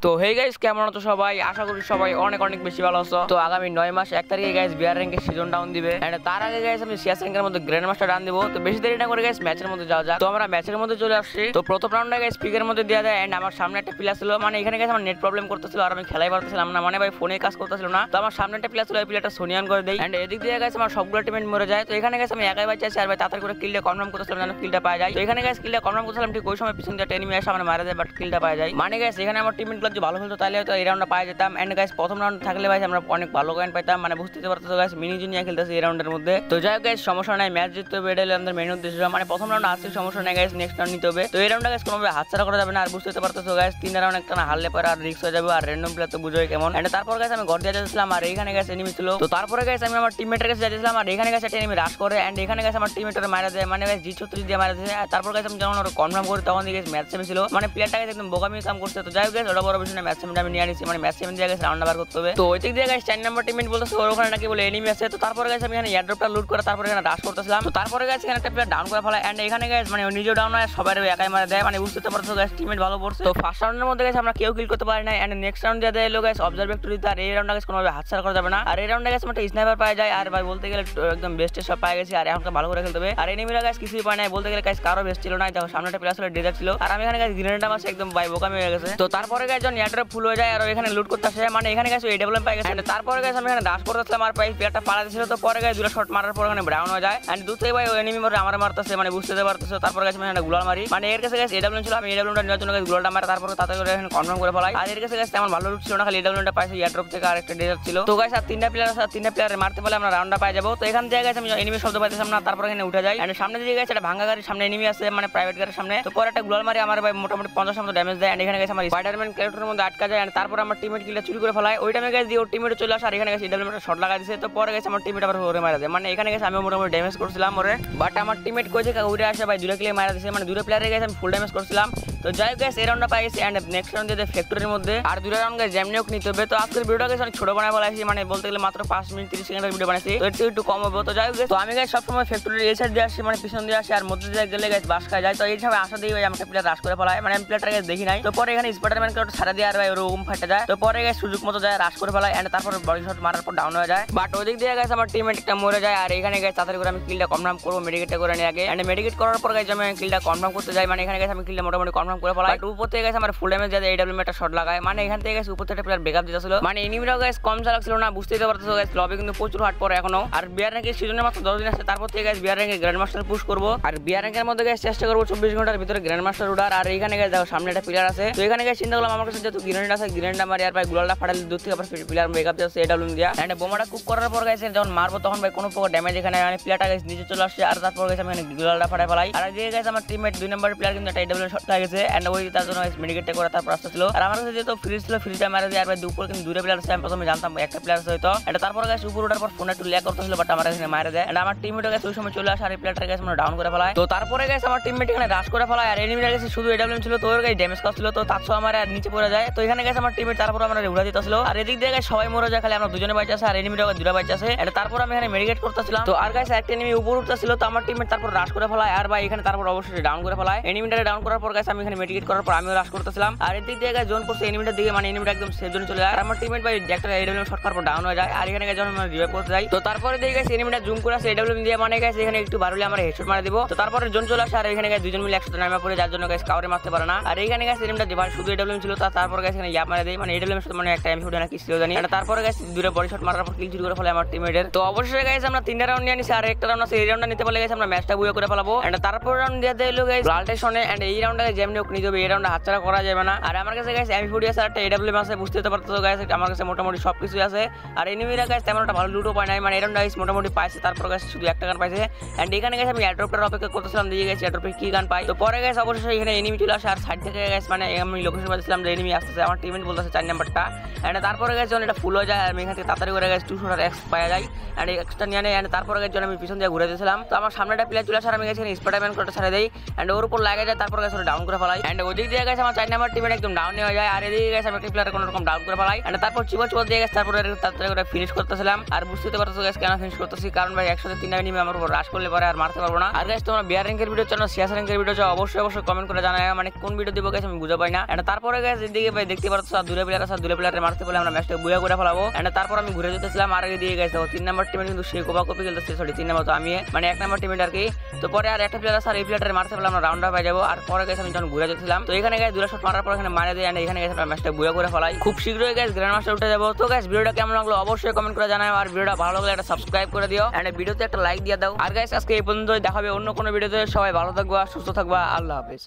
তো hey guys কেমন আছো সবাই? আশা করি সবাই অনেক অনেক বেশি ভালো আছো। তো আগামী 9 মাস 1 তারিখে গাইস বিআর র্যাঙ্কের সিজন ডাউন দিবে এন্ড তার আগে গাইস আমি সিএস র্যাঙ্কের মধ্যে গ্র্যান্ড মাস্টার ডাউন দিব। তো বেশি দেরি না করে গাইস ম্যাচের মধ্যে যাওয়া যাক। তো আমরা ম্যাচের মধ্যে চলে আসছি। তো প্রথম রাউন্ডে গাইস পিকের মধ্যে দেয়া যায় এন্ড আমার সামনে একটা প্লেয়ার ছিল, মানে এখানে গাইস আমার নেট প্রবলেম করতেছিল আর আমি খেলাই পারতেছিলাম না, মানে ভাই ফোনে কাজ করতেছিল না। তো আমার সামনে একটা প্লেয়ার ছিল, এই প্লেয়ারটা সোনিয়ান করে দেই এন্ড এদিক দিয়ে গাইস আমার সবগুলো টিমমেট মরে যায়। তো এখানে গাইস আমি একাই বাঁচি আছি আর ভাই তাড়াতাড়ি করে কিলটা কনফার্ম করতেছিলাম যেন কিলটা পাওয়া যায়। তো এখানে গাইস কিলটা কনফার্ম করতেছিলাম, ঠিক ওই সময় পিছন দিয়ে এনিমি এসে আমার মারা যায় বাট কিলটা পাওয়া যায়। মানে গাইস এখানে আমার টিমমেটগুলো যদি ভালো খেলতো তাহলে হয়তো এই রাউন্ডটা পাওয়া যেতাম এন্ড গাইস প্রথম রাউন্ড থাকলে ভাই আমরা অনেক ভালো কয়েন পাইতাম, মানে বুঝতে পারতেছো গাইস মিনি জুনিয়া খেলতেছি এই রাউন্ডের মধ্যে। তো যাই হোক গাইস সমস্যা নাই, ম্যাচ জিততে হবে এটাই আমাদের মেইন উদ্দেশ্য। মানে প্রথম রাউন্ড আসছে সমস্যা নাই গাইস, নেক্সট রাউন্ড নিতে হবে। তো এই রাউন্ডটা গাইস কোনোভাবে হাতছাড়া করা যাবে না আর বুঝতে পারতেছো গাইস তিন রাউন্ড একটা না হারলে পরে আর রিস্ক হয়ে যাবে আর র্যান্ডম প্লেয়ার তো বুঝোই কেমন। এন্ড তারপর গাইস আমি ঘর দিয়ে যাচ্ছিলাম আর এইখানে গাইস এনিমি ছিল। তো তারপরে গাইস আমি আমার টিমমেটের কাছে যাচ্ছিলাম আর এখানে গাইস একটা এনিমি রাশ করে এন্ড এখানে গাইস আমার টিমমেটের মারা যায়, মানে গাইস জি36 দিয়ে মারা যায়। তারপর গাইস আমি যখন ওরা কনফার্ম করি তখন গাইস ম্যাচ সেমি ছিল, মানে প্লেয়ারটা গাইস একদম বোকামি কাম করছে। তো যাই হোক গাইস ওটা বড় বিষয় না, ম্যাচ সেমিটা আমি নিয়ে আনিছি, মানে ম্যাচ সেমি দিয়ে গাইস রাউন্ড বার করতে হবে। তো ওই দিক দিয়ে গাইস 4 নাম্বার টিমমেট বলতেছে ওর ওখানে নাকি বলে এনিমি আছে। তো তারপরে গাইস আমি এখানে এয়ারড্রপটা লুট করে তারপরে এখানে রাশ করতেছিলাম। তো তারপরে গাইস এখানে একটা প্লেয়ার ডাউন করে ফেলা এন্ড এখানে গাইস মানে ও নিজেও ডাউন হয় সবাই একাই মারা দেয়, মানে বুঝতে পারছো গাইস টিমমেট ভালো পড়ছে। তো ফার্স্ট রাউন্ডের মধ্যে গাইস আমরা কেউ কিল করতে পারি না এন্ড নেক্সট রাউন্ড দিয়ে দেয় গাইস অবজারভেটরি। আর এই রাউন্ডে গাইস কোনোভাবে হাতছাড়া করা যাবে না। আর এই রাউন্ডে গাইস একটা স্নাইপার পাওয়া যায় আর ভাই বলতে গেলে একদম বেস্ট সব পাওয়া গেছে আর এখন ভালো করে খেলতে হবে। আর এনিমিরা গাইস কিছুই পায় না, বলতে গেলে গাইস কারো বেস্ট ছিল না। দেখো সামনে একটা প্লেয়ার ছিল ডেজার্ট ছিল আর আমি এখানে গাইস গ্রেনেড মারছি একদম ভাই বোকামি হয়ে গেছে। তো তারপরে গাইস যখন এয়ারড্রপ ফুল হয়ে যায় আর এখানে লুট করতে আসে, মানে এখানে গাইস এই ডেভেলপ পাই গেছে। তারপরে গাইস আমি এখানে দাশ করতেছিলাম আর প্রায় প্লেয়ারটা পালা দিছিল। তো পরে গাইস দুটো শট মারার পর এখানে ব্রাউন হয়ে যায় এন্ড দুটোই ভাই এনিমি মরে আমার মারতেছে, মানে বুঝতে পারতেছো। তারপর গাইস আমি এখানে গুলাল মারি, মানে এর কাছে গাইস এডব্লিউ ছিল, আমি এডব্লিউটা নেওয়ার জন্য গাইস গুলালটা মারা তারপর তাতে করে এখানে কনফার্ম করে ফেলাই। আর এর কাছে গাইস তেমন ভালো লুট ছিল না, খালি এডব্লিউটা পাইছে এয়ারড্রপ থেকে আর একটা ডেজার্ট ছিল। তো গাইস আর তিনটা প্লেয়ার মারতে পারলে আমরা রাউন্ডটা পাই যাবো। তো এখান থেকে গাইস আমি এনিমি শব্দ পাইতেছিলাম না, তারপর এখানে উঠে যাই এন্ড সামনে দিকে গাইস একটা ভাঙা গাড়ির সামনে এনিমি আছে, মানে প্রাইভেট গাড়ির সামনে। তো পরে একটা গুলাল মারি আমার ভাই মোটামুটি 50 মতো ড্যামেজ দেয় এন্ড এখানে গাইস আমার স্পাইডারম্যান ক্যারেক্টারের মধ্যে আটকা যায় এন্ড তারপর আমার টিমমেট কিলটা চুরি করে ফেলায়। ওই টাইমে গাইস দিয়ে ওর টিমমেট চলে আসে আর এখানে গাইস এডব্লিউটা শট লাগা দিয়েছে। তো পরে গাইস আমার টিমমেট আবার ওরে মারা দেয়, মানে এখানে গাইস আমি মোটামুটি ড্যামেজ করছিলাম ওরে, বাট আমার টিমমেট কইছে উড়ে আসে ভাই দুটো কিলে মারা দিয়েছে, মানে দুটো প্লেয়ারে গাইস আমি ফুল ড্যামেজ করছিলাম। তো যাই হোক গাইস এই রাউন্ডটা পাই গেছি এন্ড নেক্সট রাউন্ড দিয়ে ফ্যাক্টরির মধ্যে আর দুটো রাউন্ড গাইস যেমনি হোক নিতে হবে। তো আজকের ভিডিওটা গাইস অনেক ছোট বানায় বলাইছি, মানে বলতে গেলে মাত্র 5 মিনিট 30 সেকেন্ডের ভিডিও বানাইছি, তো একটু কম হবে। তো যাই হোক গাইস তো আমি গাইস সবসময় ফ্যাক্টরির এই সাইড দিয়ে আসি, মানে পিছন দিয়ে আসি আর মধ্যে দিয়ে গেলে গাইস বাস খাই যায়। তো এই সময় আশা দিয়ে ভাই আমাকে প্লেয়ার রাশ করে ফেলায়, মানে আমি প্লেয়ারটা গাইস দেখি নাই। তো পরে এখানে স্পাইডারম্যান কে ছাড়া দিয়ে আর ভাই ওরকম ফাটে যায়। তো পরে গাইস সুযোগ মতো যায় রাশ করে ফেলায় এন্ড তারপর বডি শট মারার পর ডাউন হয়ে যায়, বাট ওই দিক দিয়ে গাইস আমার টিমমেট একটা মরে যায় আর এখানে গাইস তাড়াতাড়ি করে আমি কিলটা কনফার্ম করব মেডিকেটটা করে নিয়ে আগে এন্ড মেডিকেট করার পর গাইস আমি কিলটা কনফার্ম করতে যাই, মানে এখানে গাইস আমি কিলটা মোটামুটি কনফার্ম করে ফেলাই। বাট উপর থেকে গাইস আমার ফুল ড্যামেজ যায় এডব্লিউ একটা শট লাগায়, মানে এখান থেকে গাইস উপর থেকে প্লেয়ার ব্যাকআপ দিতেছিল, মানে এনিমিরাও গাইস কম চালাচ্ছিল না, বুঝতেই পারতেছো গাইস লবি কিন্তু প্রচুর হার্ড পড়ে এখনো। আর বিআর র্যাঙ্কের সিজনে মাত্র 10 দিন আছে, তারপর থেকে গাইস বিআর র্যাঙ্কে গ্র্যান্ড মাস্টার পুশ করব আর বিআর র্যাঙ্কের মধ্যে গাইস চেষ্টা করব 24 ঘন্টার ভিতরে গ্র্যান্ড মাস্টার উঠার। আর এখানে গাইস দেখো সামনে একটা প্লেয়ার আছে, তো এখানে গাইস চিন্তা করলাম আমার কাছে যেহেতু গ্রেনেড আছে গ্রেনেডটা মারি আর ভাই গুলালটা ফাটালে দূর থেকে আবার প্লেয়ার ব্যাকআপ দিতেছে এডব্লিউ দিয়া এন্ড বোমাটা কুক করার পর গাইস যখন মারবো তখন ভাই কোনো প্রকার ড্যামেজ এখানে, মানে প্লেয়ারটা গাইস নিচে চলে আসছে আর তারপর গাইস আমি এখানে গুলালটা ফাটাই ফেলাই। আর এদিকে গাইস আমার টিমমেট 2 নাম্বার প্লেয়ার কিন্তু একটা এডব্লিউ শট লাগেছে এন্ড ওই তার জন্য গাইস মেডিকেটটা করে তারপর আসছিল। আর আমার কাছে যেহেতু ফ্রিজ ছিল ফ্রিজটা মারা দিয়ে আর ভাই দুপুর কিন্তু দুটো প্লেয়ার আছে, আমি প্রথমে জানতাম একটা প্লেয়ার আছে হয়তো এটা। তারপর গাইস উপর ওঠার পর ফোনে একটু ল্যাগ করতেছিল বাট আমার এখানে মারা দেয় এন্ড আমার টিমমেট গাইস ওই সময় চলে আসে আর এই প্লেয়ারটা গাইস মানে ডাউন করে ফেলায়। তো তারপরে গাইস আমার টিমমেট এখানে রাশ করে ফেলায় আর এনিমিরা গাইস শুধু এডব্লিউ ছিল, তো ওর গাইস ড্যামেজ করছিল, তো তারপর আমার আর নিচে পড়ে যায়। তো এখানে গাইস আমার টিমমেট তারপর আমরা উড়া দিতেছিল আর এদিক দিয়ে গাইস সবাই মরে যায়, খালি আমরা দুজনে বাইচে আছে আর এনিমিরা দুটো বাইচে আছে এন্ড তারপর আমি এখানে মেডিকেট করতেছিলাম। তো আর গাইস একটা এনিমি উপর উঠতেছিল, তো আমার টিমমেট তারপর রাশ করে ফেলায় আর ভাই এখানে তারপর অবশ্যই ডাউন করে ফেলায়। এনিমিটারে ডাউন করার পর গাইস আমি এখানে মেডিকেট করার পর আমিও রাশ করতেছিলাম আর এদিক দিয়ে গাইস জোন করছে এনিমিটার দিকে, মানে এনিমিটা একদম সেফ জোনে চলে যায় আর আমার টিমমেট ভাই একটা এডব্লিউ শট করার পর ডাউন হয়ে যায়। আর এখানে গাইস যখন আমরা রিভাইভ করতে যাই তো তারপরে দেখি গাইস এনিমিটা জুম করে আছে এডব্লিউ দিয়ে, মানে গাইস এখানে একটু বারুলে আমরা হেডশট মারা দিব। তো তারপরে জোন চলে আসে আর এখানে গাইস দুজন মিলে একসাথে নামা পড়ে যার জন্য গাইস কাউরে মারতে পারে না। আর এখানে গাইস এনিমিটা দিবার শুধু এডব্লিউ ছিল, তারপর গাইস এখানে ইয়াপ মারা দেই, মানে এডব্লিউ শট মানে একটা এমশট না কি ছিল জানি। আর তারপরে গাইস দুটো বডি শট মারার পর কিল চুরি করে ফেলে আমার টিমমেটের। তো অবশ্যই গাইস আমরা 3টা রাউন্ড নিয়ে নিছি আর একটা রাউন্ড আছে, এই রাউন্ডটা নিতে পারলে গাইস আমরা ম্যাচটা বুয়া করে ফেলাবো এন্ড তারপর রাউন্ড দিয়ে দিলো গাইস প্লাল্টেশনে এন্ড এই রাউন্ডে যেমনি হোক নিতে হবে, এই রাউন্ডে হাতছাড়া করা যাবে না। আর আমার কাছে গাইস এমপি40 আছে আর একটা এডব্লিউ আছে, বুঝতে পারতেছো গাইস আমার কাছে মোটামুটি সবকিছু আছে আর এনিমিরা গাইস তেমন একটা ভালো লুটও পায় নাই, মানে এই রাউন্ডে গাইস মোটামুটি পাইছে। তারপর গাইস শুধু একটা গান পাইছে এন্ড এখানে গাইস আমি এয়ারড্রপটার অপেক্ষা করতেছিলাম দিয়ে গাইস এয়ারড্রপে কি গান পাই। তো পরে গাইস অবশ্যই এখানে এনিমি চলে আসে আর সাইড থেকে গাইস মানে আমি লোকেশন পাচ্ছিলাম যে এনিমি আসতেছে, আমার টিমমেট বলতেছে 4 নাম্বারটা এন্ড তারপরে গাইস যখন এটা ফুল হয়ে যায় আমি এখান থেকে তাড়াতাড়ি করে গাইস 200 এক্স পাওয়া যায় এন্ড এক্সট্রা নিয়ে নেই এন্ড তারপরে গাইস যখন আমি পিছন দিয়ে ঘুরে দিয়েছিলাম তো আমার সামনে একটা প্লেয়ার চলে আসে আর আমি গাইস এখানে স্পাইডারম্যান কোটা ছেড়ে দেই এন্ড ওর উপর লাগে যায়, তারপর গাইস ওটা ডাউন করে ফেলাই এন্ড ওদিক দিয়ে গাইস আমার 4 নাম্বার টিমমেট একদম ডাউন হয়ে যায় আর এদিকে গাইস আমি একটা প্লেয়ার কোনো রকম ডাউন করে ফেলাই এন্ড তারপর চিবল দিয়ে গাইস তারপরে তাড়াতাড়ি করে ফিনিশ করতেছিলাম। আর বুঝতে পারছো গাইস কেন ফিনিশ করতেছি, কারণ ভাই একসাথে 3টা এনিমি আমার উপর রাশ করলে পরে আর মারতে পারবো না। আর গাইস তোমরা বিআর র্যাঙ্কের ভিডিও চাও না সিএস র্যাঙ্কের ভিডিও চাও অবশ্যই কমেন্ট করে জানাও, মানে কোন ভিডিও দিব গাইস আমি বুঝা পাই না। এন্ড তারপরে গাইস এদিকে ভাই দেখতে পাচ্ছ দূরে প্লেয়ার আছে, দূরে প্লেয়ারে মারতে বলে আমরা ম্যাচটা বুয়া করে ফেলাবো। এন্ড তারপর আমি ঘুরে যেতেছিলাম আর এদিকে গাইস দেখো 3 নাম্বার টিমে কিন্তু সে কোপা কপি খেলতেছে, সরি 3 নাম্বার তো আমি মানে 1 নাম্বার টিমে আর কি। তো পরে আর একটা প্লেয়ার আছে, আর এই প্লেয়ারটারে মারতে বলে আমরা রাউন্ড আপ হয়ে যাবো। আর পরে গাইস আমি যখন ঘুরে যেতেছিলাম তো এখানে গাইস দুটো শট মারার পর এখানে মারে দেয়, এন্ড এখানে গাইস আমরা ম্যাচটা বুয়া করে ফেলাই। খুব শীঘ্রই গাইস গ্র্যান্ড মাস্টার উঠে যাবো। তো গাইস ভিডিওটা কেমন লাগলো অবশ্যই কমেন্ট করে জানাও, আর ভিডিওটা ভালো লাগলে একটা সাবস্ক্রাইব করে দিও এন্ড ভিডিওতে একটা লাইক দিয়ে দাও। আর গাইস আজকে এই পর্যন্তই, দেখাবে অন্য কোনো ভিডিওতে। সবাই ভালো থাকবা, সুস্থ থাকবা, আল্লাহ হাফেজ।